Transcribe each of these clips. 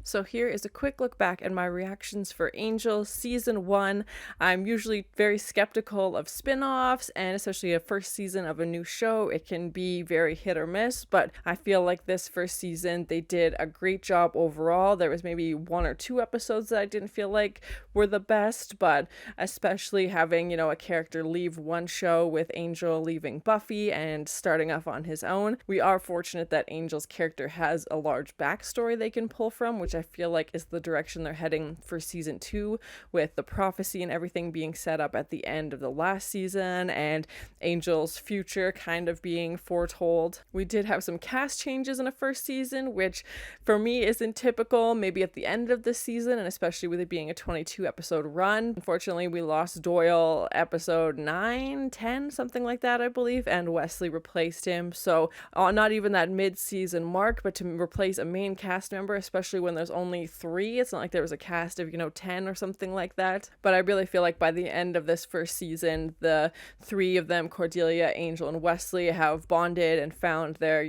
So here is a quick look back at my reactions for Angel Season 1. I'm usually very skeptical of spin-offs, and especially a first season of a new show. It can be very hit or miss, but I feel like this first season, they did a great job overall. There was maybe 1 or 2 episodes that I didn't feel like were the best, but especially having, a character leave one show with Angel leaving Buffy and starting off on his own. We are fortunate that Angel's character has a large backstory they can pull from, which I feel like is the direction they're heading for season 2, with the prophecy and everything being set up at the end of the last season and Angel's future kind of being foretold. We did have some cast changes in the first season, which for me isn't typical, maybe at the end of the season, and especially with it being a 22 episode run. Unfortunately, we lost Doyle episode 9, 10, something like that, I believe, and Wesley replaced him. So not even that mid-season mark, but to replace a main cast member, especially when there's only 3, it's not like there was a cast of 10 or something like that. But I really feel like by the end of this first season, the 3 of them, Cordelia, Angel, and Wesley, have bonded and found their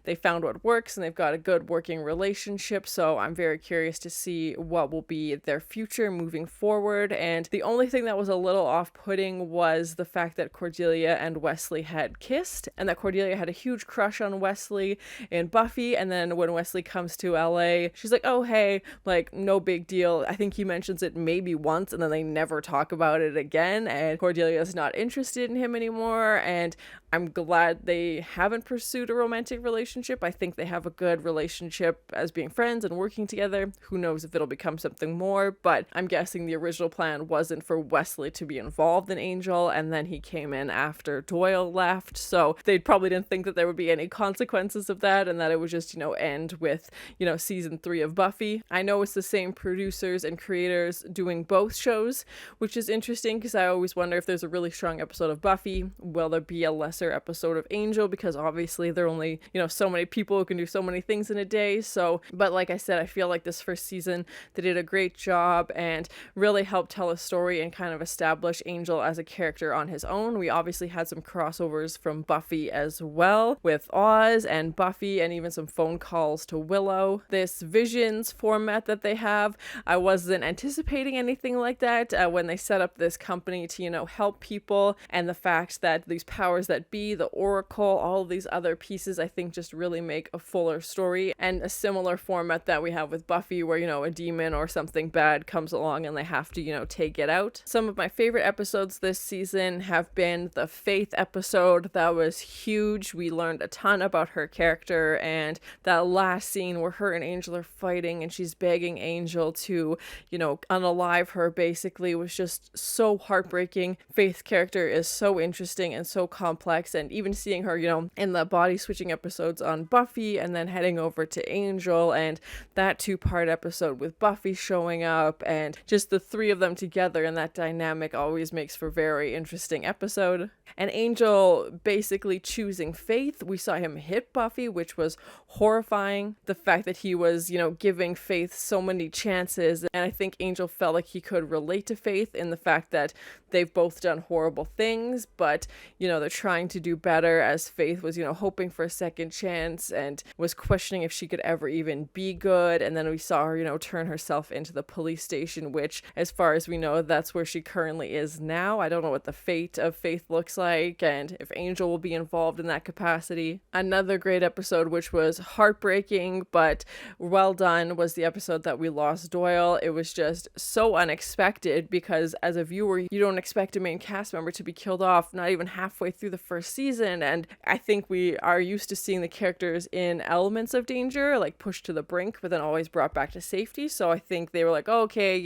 they found what works, and they've got a good working relationship. So I'm very curious to see what will be their future moving forward. And the only thing that was a little off-putting was the fact that Cordelia and Wesley had kissed, and that Cordelia had a huge crush on Wesley in Buffy, and then when Wesley comes to LA, she's like, oh hey, like no big deal. I think he mentions it maybe once, and then they never talk about it again, and Cordelia's not interested in him anymore. And I'm glad they haven't pursued a romantic relationship. I think they have a good relationship as being friends and working together. Who knows if it'll become something more, but I'm guessing the original plan wasn't for Wesley to be involved in Angel, and then he came in after Doyle left, so they probably didn't think that there would be any consequences of that, and that it would just, end with, season 3 of Buffy. I know it's the same producers and creators doing both shows, which is interesting because I always wonder if there's a really strong episode of Buffy, will there be a lesser episode of Angel, because obviously there are only, so many people who can do so many things in a day. So, but like I said, I feel like this first season, they did a great job and really helped tell a story and kind of establish Angel as a character on his own. We obviously had some crossovers from Buffy as well, with Oz and Buffy, and even some phone calls to Willow. This Visions format that they have, I wasn't anticipating anything like that when they set up this company to, help people, and the fact that these powers that be, the Oracle, all of these other pieces, I think just really make a fuller story, and a similar format that we have with Buffy where, a demon or something bad comes along and they have to, take it out. Some of my favorite episodes this season have been the Faith episode. That was huge. We learned a ton about her character, and that last scene where her and Angel are fighting and she's begging Angel to, unalive her basically, was just so heartbreaking. Faith's character is so interesting and so complex, and even seeing her, in the body switching episodes on Buffy and then heading over to Angel, and that 2-part episode with Buffy showing up, and just the 3 of them together, and that dynamic always makes for very interesting episode. And Angel basically choosing Faith, we saw him hit Buffy, which was horrifying. The fact that he was, giving Faith so many chances, and I think Angel felt like he could relate to Faith in the fact that they've both done horrible things, but, they're trying to do better, as Faith was, hoping for a second chance and was questioning if she could ever even be good. And then we saw her, turn herself into the police station, which, as far as we know, that's where she currently is now. I don't know what the fate of Faith looks like, and if Angel will be involved in that capacity. Another great episode, which was heartbreaking but well done, was the episode that we lost Doyle. It was just so unexpected, because as a viewer, you don't expect a main cast member to be killed off not even halfway through the first season, and I think we are used to seeing the characters in elements of danger, like pushed to the brink, but then always brought back to safety. So I think they were like, oh, okay,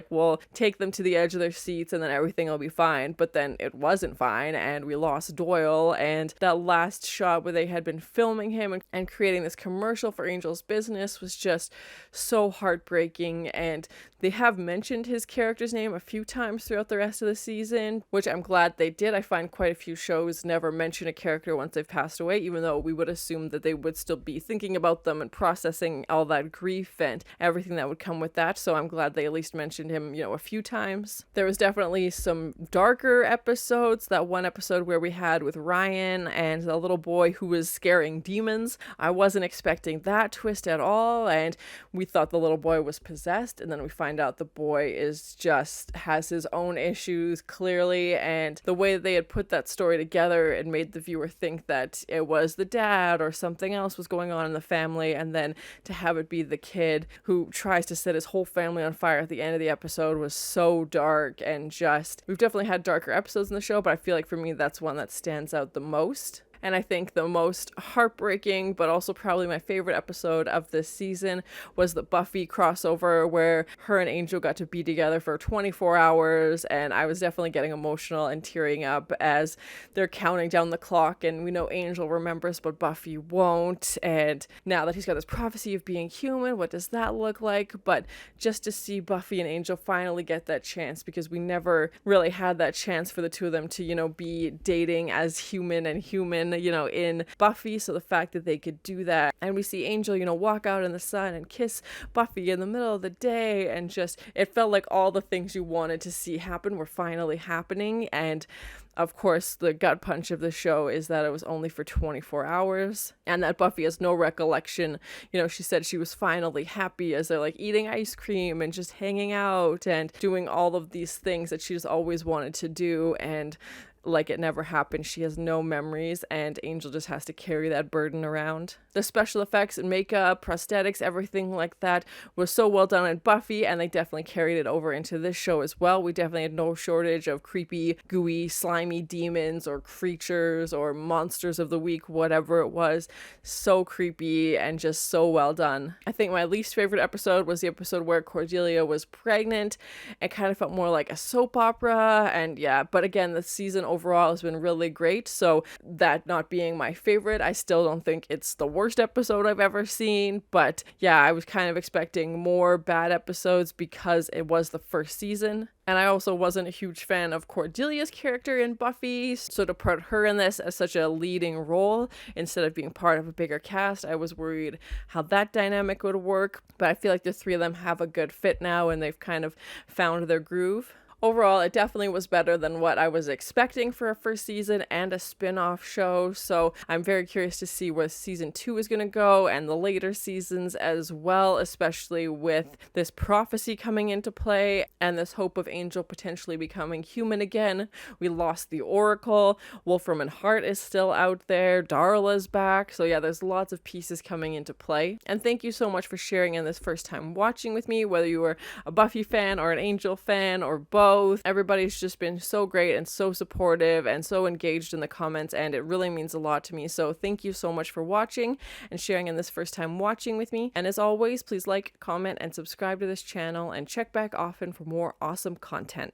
we'll take them to the edge of their seats and then everything will be fine. But then it wasn't fine, and we lost Doyle, and that last shot where they had been filming him and creating this commercial for Angel's business was just so heartbreaking. And they have mentioned his character's name a few times throughout the rest of the season, which I'm glad they did. I find quite a few shows never mention a character once they've passed away, even though we would assume that they would still be thinking about them and processing all that grief and everything that would come with that. So I'm glad they at least mentioned him, a few times. There was definitely some darker episodes. That one episode where we had with Ryan and the little boy who was scaring demons. I wasn't expecting that twist at all, and we thought the little boy was possessed, and then we find out the boy has his own issues clearly, and the way they had put that story together, it made the viewer think that it was the dad or something else was going on in the family, and then to have it be the kid who tries to set his whole family on fire at the end of the episode was so dark. And just, we've definitely had darker episodes in the show, but I feel like for me that's one that stands out the most. And I think the most heartbreaking, but also probably my favorite episode of this season was the Buffy crossover, where her and Angel got to be together for 24 hours. And I was definitely getting emotional and tearing up as they're counting down the clock. And we know Angel remembers, but Buffy won't. And now that he's got this prophecy of being human, what does that look like? But just to see Buffy and Angel finally get that chance, because we never really had that chance for the two of them to, be dating as human and human, in Buffy. So the fact that they could do that, and we see Angel, walk out in the sun and kiss Buffy in the middle of the day, and just, it felt like all the things you wanted to see happen were finally happening. And of course, the gut punch of the show is that it was only for 24 hours and that Buffy has no recollection. She said she was finally happy as they're like eating ice cream and just hanging out and doing all of these things that she's always wanted to do. And like it never happened. She has no memories, and Angel just has to carry that burden around. The special effects and makeup, prosthetics, everything like that was so well done in Buffy, and they definitely carried it over into this show as well. We definitely had no shortage of creepy, gooey, slimy demons or creatures or monsters of the week, whatever it was. So creepy and just so well done. I think my least favorite episode was the episode where Cordelia was pregnant. It kind of felt more like a soap opera, and yeah, but again, the season overall has been really great. So that not being my favorite, I still don't think it's the worst episode I've ever seen. But yeah, I was kind of expecting more bad episodes because it was the first season. And I also wasn't a huge fan of Cordelia's character in Buffy, so to put her in this as such a leading role instead of being part of a bigger cast, I was worried how that dynamic would work. But I feel like the three of them have a good fit now, and they've kind of found their groove. Overall, it definitely was better than what I was expecting for a first season and a spin-off show, so I'm very curious to see where season 2 is going to go and the later seasons as well, especially with this prophecy coming into play and this hope of Angel potentially becoming human again. We lost the Oracle, Wolfram and Hart is still out there, Darla's back, so yeah, there's lots of pieces coming into play. And thank you so much for sharing in this first time watching with me, whether you were a Buffy fan or an Angel fan or both. Everybody's just been so great and so supportive and so engaged in the comments, and it really means a lot to me. So thank you so much for watching and sharing in this first time watching with me. And as always, please like, comment, and subscribe to this channel, and check back often for more awesome content.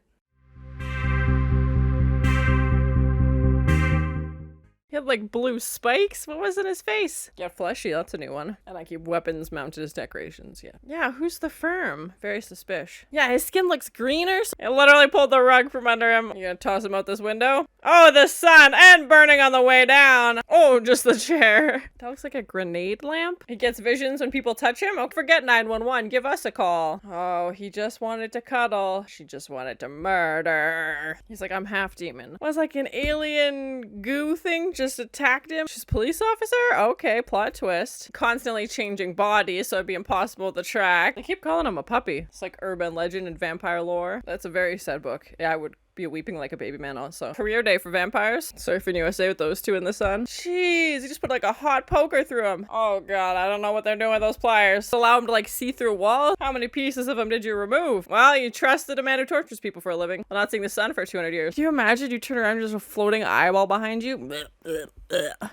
He had like blue spikes. What was in his face? Yeah, fleshy. That's a new one. And I keep weapons mounted as decorations. Yeah. Yeah, who's the firm? Very suspicious. Yeah, his skin looks greener. I literally pulled the rug from under him. You gonna toss him out this window? Oh, the sun and burning on the way down. Oh, just the chair. That looks like a grenade lamp. He gets visions when people touch him. Oh, forget 911. Give us a call. Oh, he just wanted to cuddle. She just wanted to murder. He's like, I'm half demon. Was like an alien goo thing just attacked him. She's a police officer? Okay, plot twist. Constantly changing bodies, so it'd be impossible to track. They keep calling him a puppy. It's like urban legend and vampire lore. That's a very sad book. Yeah, I would be weeping like a baby man also. Career day for vampires. Surfing USA with those two in the sun. Jeez, you just put like a hot poker through them. Oh god, I don't know what they're doing with those pliers. Allow them to like see through walls? How many pieces of them did you remove? Well, you trusted a man who tortures people for a living while not seeing the sun for 200 years. Can you imagine you turn around and there's a floating eyeball behind you?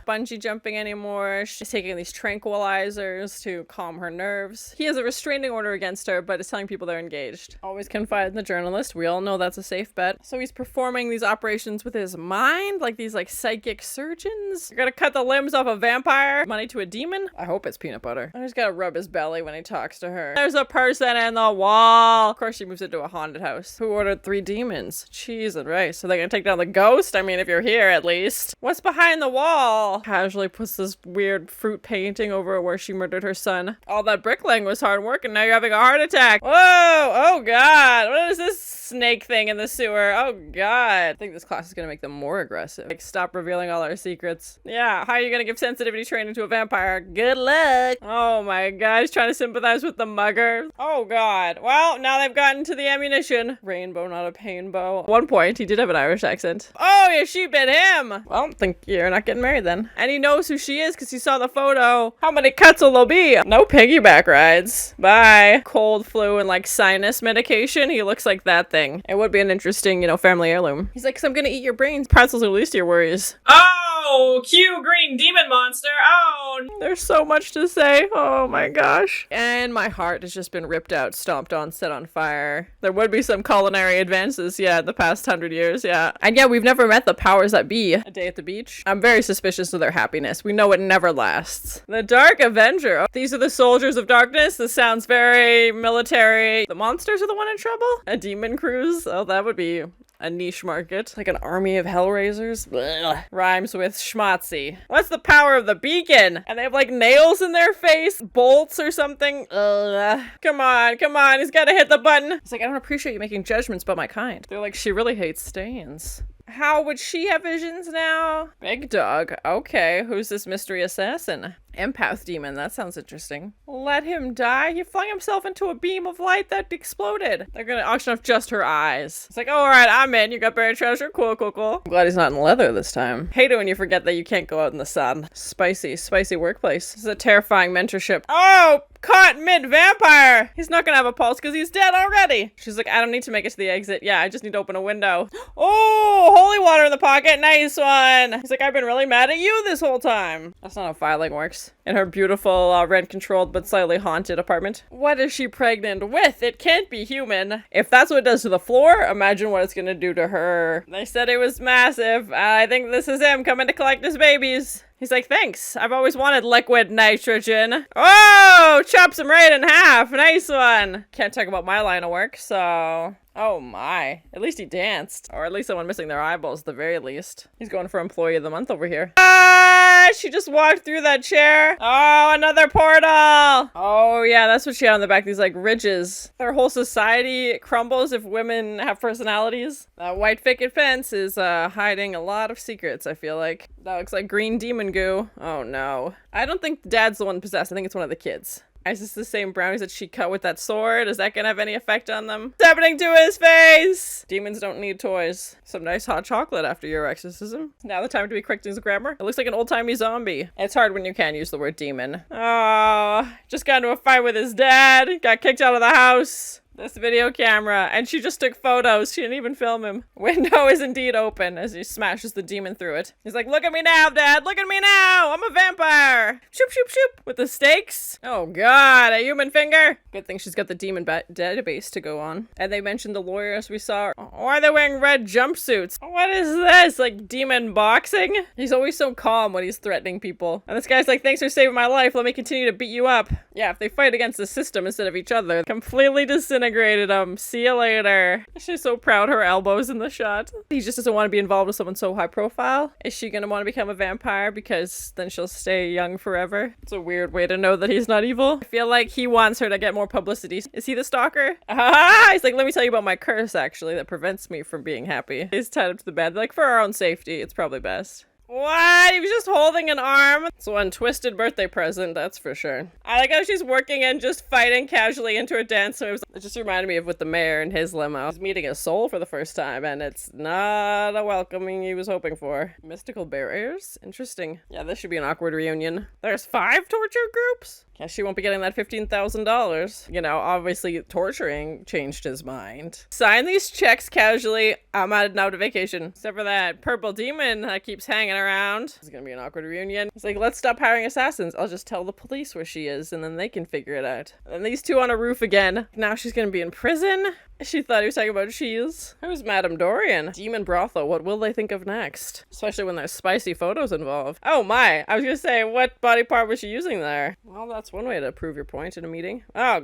Bungee jumping anymore. She's taking these tranquilizers to calm her nerves. He has a restraining order against her, but is telling people they're engaged. Always confide in the journalist. We all know that's a safe bet. So he's performing these operations with his mind, like these like psychic surgeons. You're gonna cut the limbs off a vampire? Money to a demon? I hope it's peanut butter. I just gotta rub his belly when he talks to her. There's a person in the wall. Of course she moves into a haunted house. Who ordered 3 demons? Cheese and rice. So they're gonna take down the ghost? I mean, if you're here at least. What's behind the wall? Casually puts this weird fruit painting over where she murdered her son. All that bricklaying was hard work and now you're having a heart attack. Whoa! Oh god! What is this snake thing in the sewer? Oh god. I think this class is gonna make them more aggressive. Like, stop revealing all our secrets. Yeah, how are you gonna give sensitivity training to a vampire? Good luck. Oh my god, he's trying to sympathize with the mugger. Oh god. Well, now they've gotten to the ammunition. Rainbow, not a painbow. At one point, he did have an Irish accent. Oh, yeah, she bit him. Well, think you're not getting married then. And he knows who she is because he saw the photo. How many cuts will there be? No piggyback rides. Bye. Cold flu and like sinus medication. He looks like that thing. It would be an interesting, you know, family heirloom. He's like, 'cause I'm gonna eat your brains. Pretzels will least your worries. Oh, cue green demon monster. Oh, there's so much to say. Oh my gosh. And my heart has just been ripped out, stomped on, set on fire. There would be some culinary advances, yeah, the past 100 years, yeah. And yeah, we've never met the powers that be. A day at the beach. I'm very suspicious of their happiness. We know it never lasts. The Dark Avenger. Oh, these are the soldiers of darkness. This sounds very military. The monsters are the one in trouble? A demon cruise? Oh, that would be a niche market. Like an army of hellraisers. Blech. Rhymes with schmatzy. What's the power of the beacon? And they have like nails in their face? Bolts or something? Come on, come on. He's gotta hit the button. It's like, I don't appreciate you making judgments about my kind. They're like, she really hates stains. How would she have visions now? Big dog. Okay, who's this mystery assassin? Empath demon. That sounds interesting. Let him die. He flung himself into a beam of light that exploded. They're gonna auction off just her eyes. It's like, oh, all right, I'm in. You got buried treasure. Cool, cool, cool. I'm glad he's not in leather this time. Hate it when you forget that you can't go out in the sun. Spicy, spicy workplace. This is a terrifying mentorship. Oh, caught mid-vampire. He's not gonna have a pulse because he's dead already. She's like, I don't need to make it to the exit. Yeah, I just need to open a window. Oh, holy water in the pocket. Nice one. He's like, I've been really mad at you this whole time. That's not how filing works. In her beautiful, rent-controlled but slightly haunted apartment. What is she pregnant with? It can't be human. If that's what it does to the floor, imagine what it's gonna do to her. They said it was massive. I think this is him coming to collect his babies. He's like, thanks. I've always wanted liquid nitrogen. Oh, chops him right in half. Nice one. Can't talk about my line of work, so... Oh my. At least he danced. Or at least someone missing their eyeballs at the very least. He's going for employee of the month over here. Ah, she just walked through that chair. Oh, another portal. Oh yeah, that's what she had on the back. These like ridges. Their whole society crumbles if women have personalities. That white picket fence is hiding a lot of secrets, I feel like. That looks like green demon goo. Oh no. I don't think Dad's the one possessed. I think it's one of the kids. Is this the same brownies that she cut with that sword? Is that gonna have any effect on them? What's happening to his face? Demons don't need toys. Some nice hot chocolate after your exorcism. Now the time to be correct in his grammar. It looks like an old-timey zombie. It's hard when you can't use the word demon. Oh, just got into a fight with his dad. Got kicked out of the house. This video camera, and she just took photos. She didn't even film him. Window is indeed open as he smashes the demon through it. He's like, look at me now, Dad. Look at me now. I'm a vampire. Shoop, shoop, shoop. With the stakes. Oh, God. A human finger. Good thing she's got the demon database to go on. And they mentioned the lawyers we saw. Why are they wearing red jumpsuits? What is this? Like demon boxing? He's always so calm when he's threatening people. And this guy's like, thanks for saving my life. Let me continue to beat you up. Yeah, if they fight against the system instead of each other, completely disintegrated them. See you later. She's so proud her elbow's in the shot. He just doesn't want to be involved with someone so high profile. Is she gonna want to become a vampire because then she'll stay young forever? It's a weird way to know that he's not evil. I feel like he wants her to get more publicity. Is he the stalker? Ah! He's like, let me tell you about my curse actually that prevents me from being happy. He's tied up to the bed. Like, for our own safety, it's probably best. What? He was just holding an arm? It's one twisted birthday present, that's for sure. I like how she's working and just fighting casually into her dance moves. It just reminded me of with the mayor and his limo. He's meeting a soul for the first time, and it's not a welcoming he was hoping for. Mystical barriers? Interesting. Yeah, this should be an awkward reunion. There's 5 torture groups? Guess she won't be getting that $15,000. You know, obviously torturing changed his mind. Sign these checks casually. I'm out of vacation. Except for that purple demon that keeps hanging around. It's gonna be an awkward reunion. It's like, let's stop hiring assassins. I'll just tell the police where she is and then they can figure it out. And these two on a roof again. Now she's gonna be in prison. She thought he was talking about cheese. Who's Madame Dorian? Demon brothel. What will they think of next? Especially when there's spicy photos involved. Oh my. I was gonna say, what body part was she using there? Well, that's one way to prove your point in a meeting. Oh,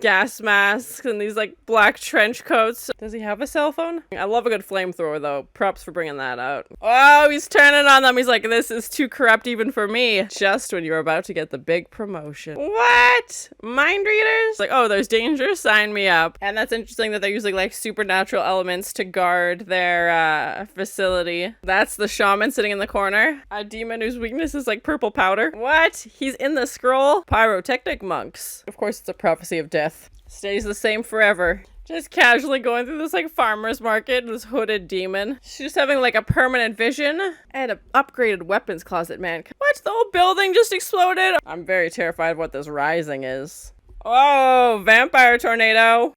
gas masks and these like black trench coats. Does he have a cell phone? I love a good flamethrower though. Props for bringing that out. Oh, he's turning on them. He's like, this is too corrupt even for me. Just when you're about to get the big promotion. What? Mind readers? Like, oh, there's danger? Sign me up. up. And that's interesting that they're using like supernatural elements to guard their facility. That's the shaman sitting in the corner. A demon whose weakness is like purple powder. What? He's in the scroll? Pyrotechnic monks. Of course, it's a prophecy of death. Stays the same forever. Just casually going through this like farmer's market, this hooded demon. She's just having like a permanent vision and an upgraded weapons closet, man. What? The whole building just exploded? I'm very terrified of what this rising is. Oh, vampire tornado.